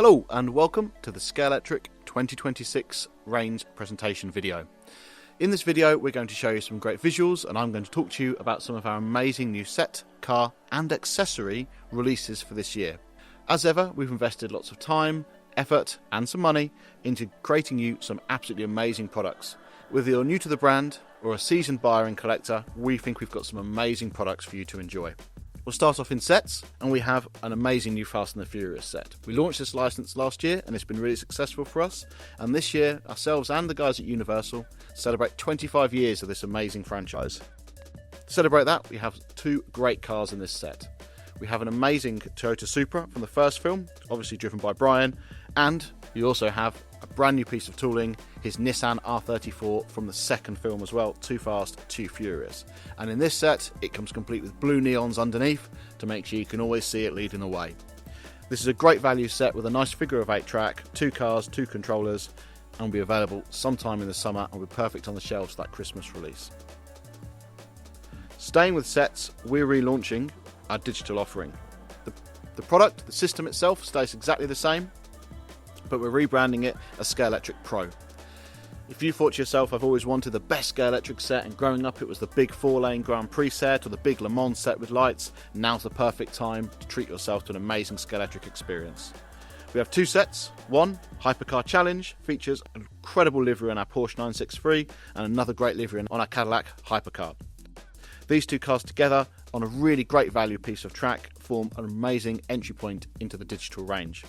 Hello and welcome to the Scalextric 2026 range presentation video. In this video we're going to show you some great visuals and I'm going to talk to you about some of our amazing new set, car and accessory releases for this year. As ever, we've invested lots of time, effort and some money into creating you some absolutely amazing products. Whether you're new to the brand or a seasoned buyer and collector, we think we've got some amazing products for you to enjoy. We'll start off in sets, and we have an amazing new Fast and the Furious set. We launched this license last year and it's been really successful for us, and this year ourselves and the guys at Universal celebrate 25 years of this amazing franchise. To celebrate that, we have two great cars in this set. We have an amazing Toyota Supra from the first film, obviously driven by Brian, and we also have a brand new piece of tooling, his Nissan R34 from the second film as well, Too Fast, Too Furious. And in this set, it comes complete with blue neons underneath to make sure you can always see it leading the way. This is a great value set with a nice figure of 8 track, 2 cars, 2 controllers, and will be available sometime in the summer and will be perfect on the shelves for that Christmas release. Staying with sets, we're relaunching our digital offering. The product, the system itself stays exactly the same, but we're rebranding it as Scalextric Pro. If you thought to yourself, I've always wanted the best Scalextric set, and growing up it was the big 4-lane Grand Prix set or the big Le Mans set with lights, now's the perfect time to treat yourself to an amazing Scalextric experience. We have 2 sets. One, Hypercar Challenge, features an incredible livery on our Porsche 963 and another great livery on our Cadillac Hypercar. These 2 cars together on a really great value piece of track form an amazing entry point into the digital range.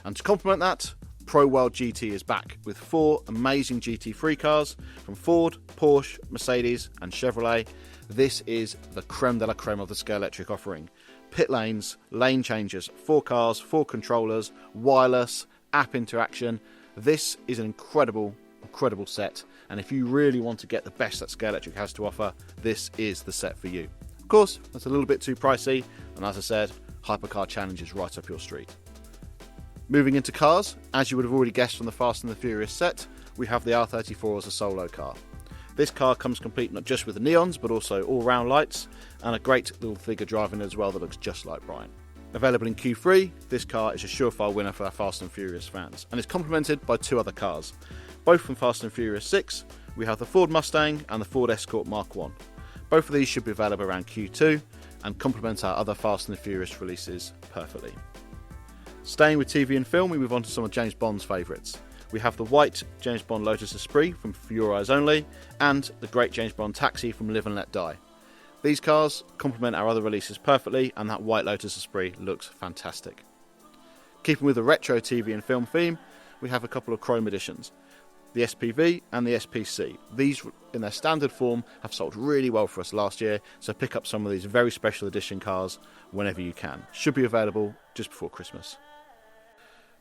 And to complement that, Pro World GT is back with 4 amazing GT3 cars from Ford, Porsche, Mercedes and Chevrolet. This is the creme de la creme of the Scalextric offering. Pit lanes, lane changes, 4 cars, 4 controllers, wireless, app interaction. This is an incredible set, and if you really want to get the best that Scalextric has to offer, this is the set for you. Of course, that's a little bit too pricey, and as I said, Hypercar Challenge is right up your street. Moving into cars, as you would have already guessed from the Fast and the Furious set, we have the R34 as a solo car. This car comes complete not just with the neons, but also all-round lights, and a great little figure driving as well that looks just like Brian. Available in Q3, this car is a surefire winner for our Fast and Furious fans, and is complemented by 2 other cars. Both from Fast and Furious 6, we have the Ford Mustang and the Ford Escort Mark I. Both of these should be available around Q2, and complement our other Fast and the Furious releases perfectly. Staying with TV and film, we move on to some of James Bond's favourites. We have the white James Bond Lotus Esprit from For Your Eyes Only, and the great James Bond Taxi from Live and Let Die. These cars complement our other releases perfectly, and that white Lotus Esprit looks fantastic. Keeping with the retro TV and film theme, we have a couple of chrome editions, the SPV and the SPC. These, in their standard form, have sold really well for us last year, so pick up some of these very special edition cars whenever you can. Should be available just before Christmas.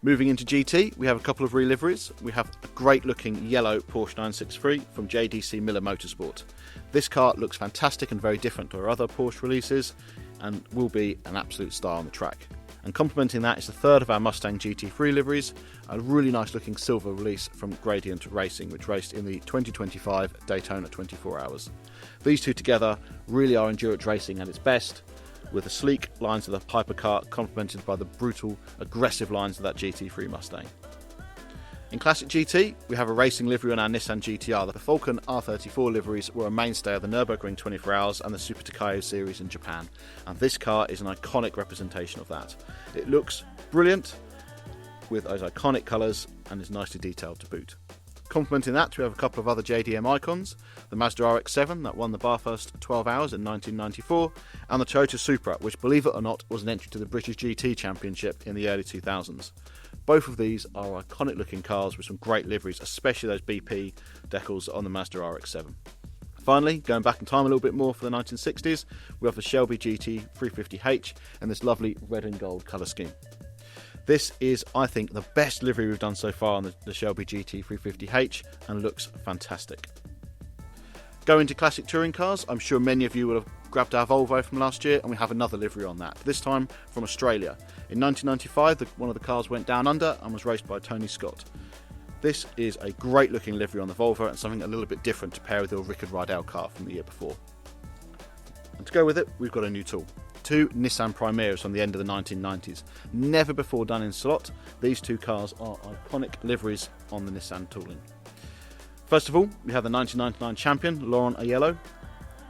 Moving into GT, we have a couple of reliveries. We have a great looking yellow Porsche 963 from JDC Miller Motorsport. This car looks fantastic and very different to our other Porsche releases and will be an absolute star on the track. And complementing that is the third of our Mustang GT3 liveries, a really nice looking silver release from Gradient Racing, which raced in the 2025 Daytona 24 Hours. These 2 together really are endurance racing at its best, with the sleek lines of the Hypercar complemented by the brutal, aggressive lines of that GT3 Mustang. In Classic GT, we have a racing livery on our Nissan GTR. The Falcon R34 liveries were a mainstay of the Nürburgring 24 Hours and the Super Takao series in Japan, and this car is an iconic representation of that. It looks brilliant with those iconic colours and is nicely detailed to boot. Complementing that, we have a couple of other JDM icons, the Mazda RX-7 that won the Bathurst 12 Hours in 1994, and the Toyota Supra, which, believe it or not, was an entry to the British GT Championship in the early 2000s. Both of these are iconic looking cars with some great liveries, especially those BP decals on the Mazda RX-7. Finally, going back in time a little bit more for the 1960s, we have the Shelby GT 350H and this lovely red and gold colour scheme. This is, I think, the best livery we've done so far on the Shelby GT 350H and looks fantastic. Going to classic touring cars, I'm sure many of you will have grabbed our Volvo from last year, and we have another livery on that, this time from Australia. In 1995, one of the cars went down under and was raced by Tony Scott. This is a great looking livery on the Volvo and something a little bit different to pair with your Rickard Rydell car from the year before. And to go with it, we've got a new tool. two Nissan Primeras from the end of the 1990s. Never before done in slot, these two cars are iconic liveries on the Nissan tooling. First of all, we have the 1999 champion, Laurent Aiello.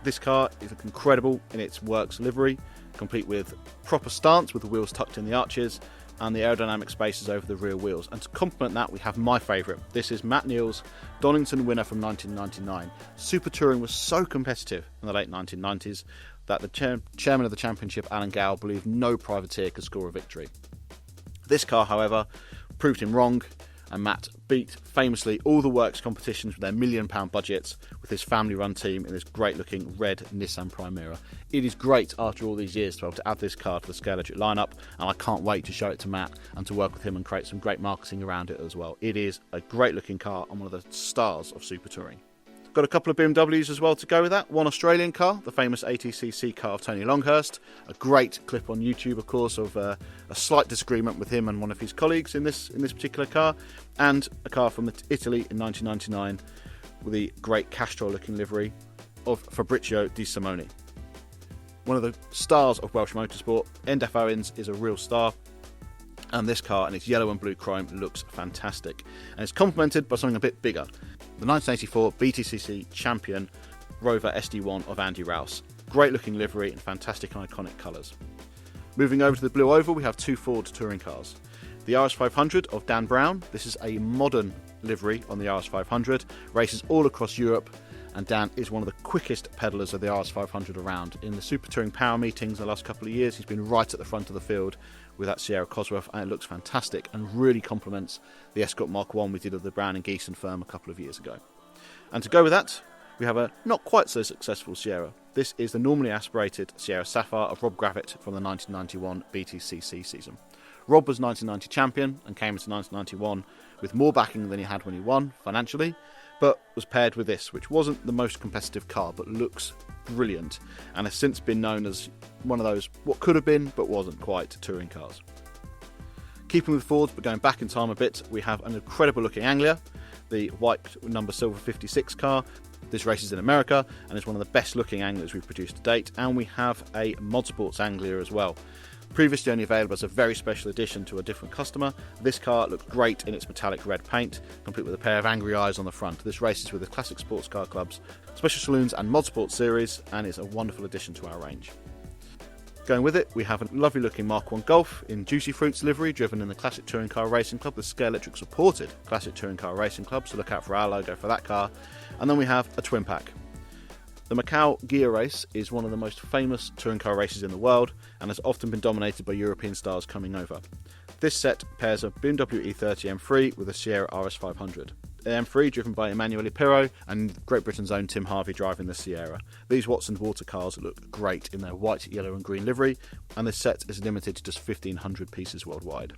This car is incredible in its works livery, complete with proper stance with the wheels tucked in the arches and the aerodynamic spaces over the rear wheels. And to complement that, we have my favourite. This is Matt Neal's Donington winner from 1999. Super Touring was so competitive in the late 1990s that the chairman of the championship, Alan Gow, believed no privateer could score a victory. This car, however, proved him wrong, and Matt beat famously all the works competitions with their £1 million budgets with his family-run team in this great-looking red Nissan Primera. It is great after all these years to be able to add this car to the Scalextric lineup, and I can't wait to show it to Matt and to work with him and create some great marketing around it as well. It is a great-looking car and one of the stars of Super Touring. Got a couple of BMWs as well to go with that. One Australian car, the famous ATCC car of Tony Longhurst. A great clip on YouTube, of course, of a slight disagreement with him and one of his colleagues in this particular car. And a car from Italy in 1999 with the great Castrol-looking livery of Fabrizio Di Simone. One of the stars of Welsh motorsport. Endef Owens is a real star. And this car in its yellow and blue chrome looks fantastic. And it's complemented by something a bit bigger. The 1984 BTCC champion Rover SD1 of Andy Rouse. Great looking livery and fantastic and iconic colours. Moving over to the Blue Oval, we have two Ford touring cars. The RS500 of Dan Brown. This is a modern livery on the RS500. Races all across Europe, and Dan is one of the quickest pedallers of the RS500 around. In the Super Touring Power meetings the last couple of years, he's been right at the front of the field with that Sierra Cosworth, and it looks fantastic and really complements the Escort Mark 1 we did of the Brown and Geeson firm a couple of years ago. And to go with that, we have a not quite so successful Sierra. This is the normally aspirated Sierra Sapphire of Rob Gravitt from the 1991 BTCC season. Rob was 1990 champion and came into 1991 with more backing than he had when he won financially, but was paired with this, which wasn't the most competitive car, but looks brilliant, and has since been known as one of those what could have been, but wasn't quite, touring cars. Keeping with Fords, but going back in time a bit, we have an incredible looking Anglia, the white number silver 56 car. This races in America, and is one of the best looking Anglias we've produced to date, and we have a Modsports Anglia as well. Previously only available as a very special edition to a different customer, this car looks great in its metallic red paint, complete with a pair of angry eyes on the front. This races with the Classic Sports Car Club's Special Saloons and Modsports series, and is a wonderful addition to our range. Going with it, we have a lovely looking Mark 1 Golf in Juicy Fruits livery, driven in the Classic Touring Car Racing Club, the Scalextric supported Classic Touring Car Racing Club, so look out for our logo for that car. And then we have a twin pack. The Macau Gear Race is one of the most famous touring car races in the world and has often been dominated by European stars coming over. This set pairs a BMW E30 M3 with a Sierra RS500. The M3 driven by Emanuele Pirro and Great Britain's own Tim Harvey driving the Sierra. These Watson Water cars look great in their white, yellow and green livery, and this set is limited to just 1,500 pieces worldwide.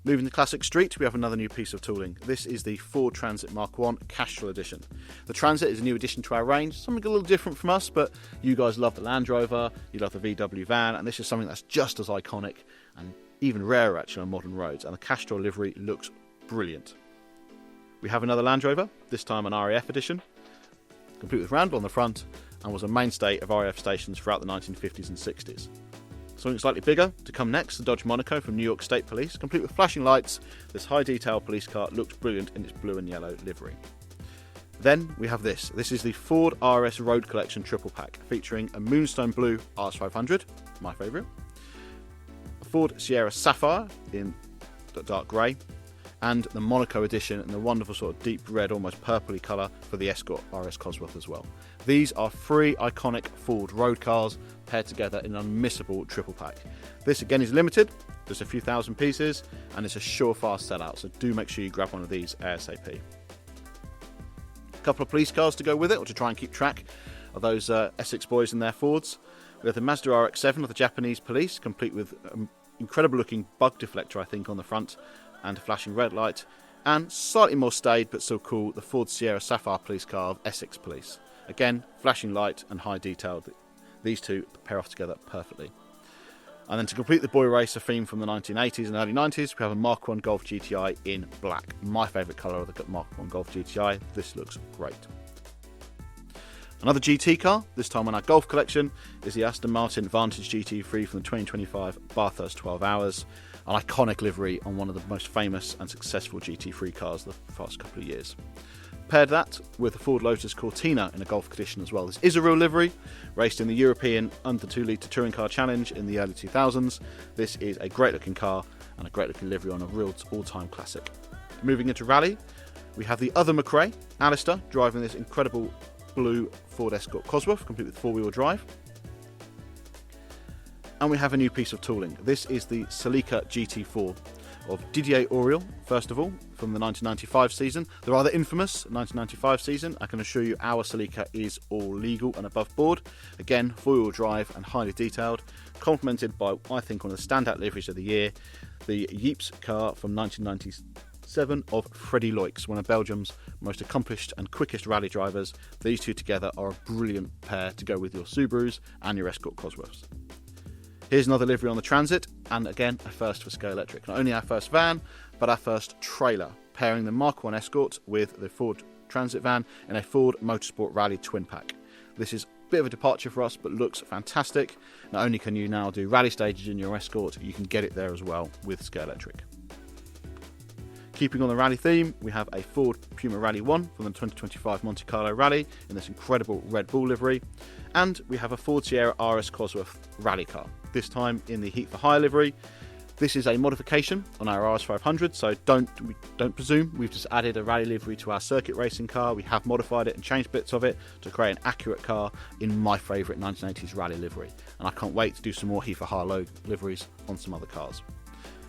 Moving to Classic Street, we have another new piece of tooling. This is the Ford Transit Mark 1 Castrol Edition. The Transit is a new addition to our range, something a little different from us, but you guys love the Land Rover, you love the VW van, and this is something that's just as iconic and even rarer actually on modern roads, and the Castrol livery looks brilliant. We have another Land Rover, this time an RAF edition, complete with Randall on the front, and was a mainstay of RAF stations throughout the 1950s and 60s. Something slightly bigger to come next, the Dodge Monaco from New York State Police, complete with flashing lights. This high detail police car looks brilliant in its blue and yellow livery. Then we have this. This is the Ford RS Road Collection triple pack, featuring a Moonstone Blue RS500, my favourite, a Ford Sierra Sapphire in dark grey, and the Monaco edition in the wonderful sort of deep red, almost purpley colour for the Escort RS Cosworth as well. These are three iconic Ford road cars paired together in an unmissable triple pack. This again is limited, just a few thousand pieces, and it's a surefire sellout, so do make sure you grab one of these ASAP. A couple of police cars to go with it, or to try and keep track of those Essex boys and their Fords. We have the Mazda RX-7 of the Japanese police, complete with incredible looking bug deflector, I think, on the front, and a flashing red light, and slightly more staid but still cool, the Ford Sierra Sapphire police car of Essex Police. Again, flashing light and high detail. These two pair off together perfectly. And then to complete the boy racer theme from the 1980s and early 90s, we have a Mark 1 Golf GTI in black. My favourite colour of the Mark 1 Golf GTI. This looks great. Another GT car, this time on our Golf collection, is the Aston Martin Vantage GT3 from the 2025 Bathurst 12 Hours, an iconic livery on one of the most famous and successful GT3 cars of the past couple of years. Paired that with the Ford Lotus Cortina in a Golf edition as well. This is a real livery, raced in the European under 2 litre Touring Car Challenge in the early 2000s. This is a great looking car and a great looking livery on a real all-time classic. Moving into rally, we have the other McRae, Alistair, driving this incredible blue Ford Escort Cosworth, complete with 4-wheel drive. And we have a new piece of tooling. This is the Celica GT4 of Didier Auriol, first of all, from the 1995 season. The rather infamous 1995 season. I can assure you our Celica is all legal and above board. Again, 4-wheel drive and highly detailed, complemented by, I think, one of the standout liveries of the year, the Jeeps car from 1997 of Freddie Loix, one of Belgium's most accomplished and quickest rally drivers. These two together are a brilliant pair to go with your Subarus and your Escort Cosworths. Here's another livery on the Transit, and again, a first for Scalextric. Not only our first van, but our first trailer, pairing the Mark 1 Escort with the Ford Transit van in a Ford Motorsport Rally twin pack. This is a bit of a departure for us, but looks fantastic. Not only can you now do rally stages in your Escort, you can get it there as well with Scalextric. Keeping on the rally theme, we have a Ford Puma Rally 1 from the 2025 Monte Carlo Rally in this incredible Red Bull livery, and we have a Ford Sierra RS Cosworth rally car, this time in the Heat for Hire livery. This is a modification on our RS 500, so don't presume we've just added a rally livery to our circuit racing car. We have modified it and changed bits of it to create an accurate car in my favourite 1980s rally livery, and I can't wait to do some more Heat for Hire liveries on some other cars.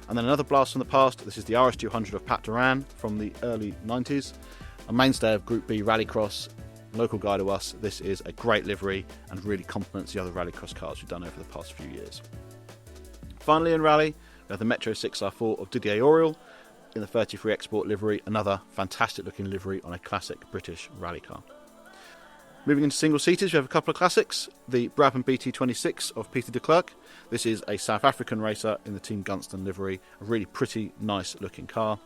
And then another blast from the past, this is the RS200 of Pat Duran from the early 90s, a mainstay of Group B Rallycross, local guy to us. This is a great livery and really complements the other Rallycross cars we've done over the past few years. Finally in rally, we have the Metro 6R4 of Didier Auriol in the 33 Export livery, another fantastic looking livery on a classic British rally car. Moving into single seaters, we have a couple of classics. The Brabham BT26 of Peter de Klerk. This is a South African racer in the Team Gunston livery, a really pretty, nice looking car.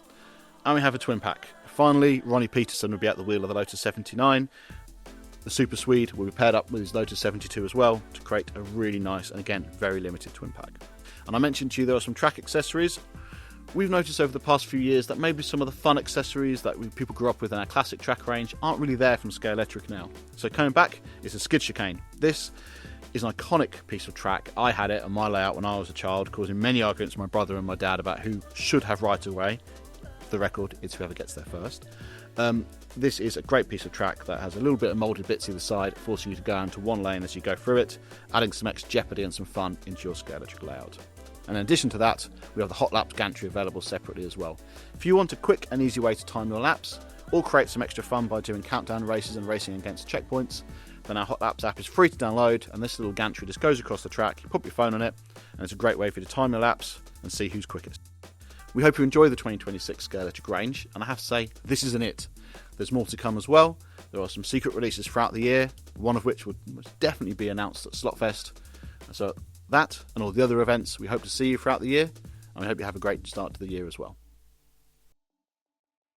And we have a twin pack. Finally, Ronnie Peterson will be at the wheel of the Lotus 79. The Super Swede will be paired up with his Lotus 72 as well to create a really nice and again, very limited twin pack. And I mentioned to you there are some track accessories. We've noticed over the past few years that maybe some of the fun accessories that people grew up with in our classic track range aren't really there from Scalextric now. So coming back is a skid chicane. This is an iconic piece of track. I had it on my layout when I was a child, causing many arguments with my brother and my dad about who should have right of way. For the record, it's whoever gets there first. This is a great piece of track that has a little bit of moulded bits either side, forcing you to go into one lane as you go through it, adding some extra jeopardy and some fun into your Scalextric layout. And in addition to that, we have the Hot Laps gantry available separately as well. If you want a quick and easy way to time your laps, or create some extra fun by doing countdown races and racing against checkpoints, then our Hot Laps app is free to download, and this little gantry just goes across the track. You pop your phone on it, and it's a great way for you to time your laps and see who's quickest. We hope you enjoy the 2026 Scalextric range, and I have to say, this isn't it. There's more to come as well. There are some secret releases throughout the year, one of which would most definitely be announced at Slotfest. So that and all the other events, we hope to see you throughout the year, and we hope you have a great start to the year as well.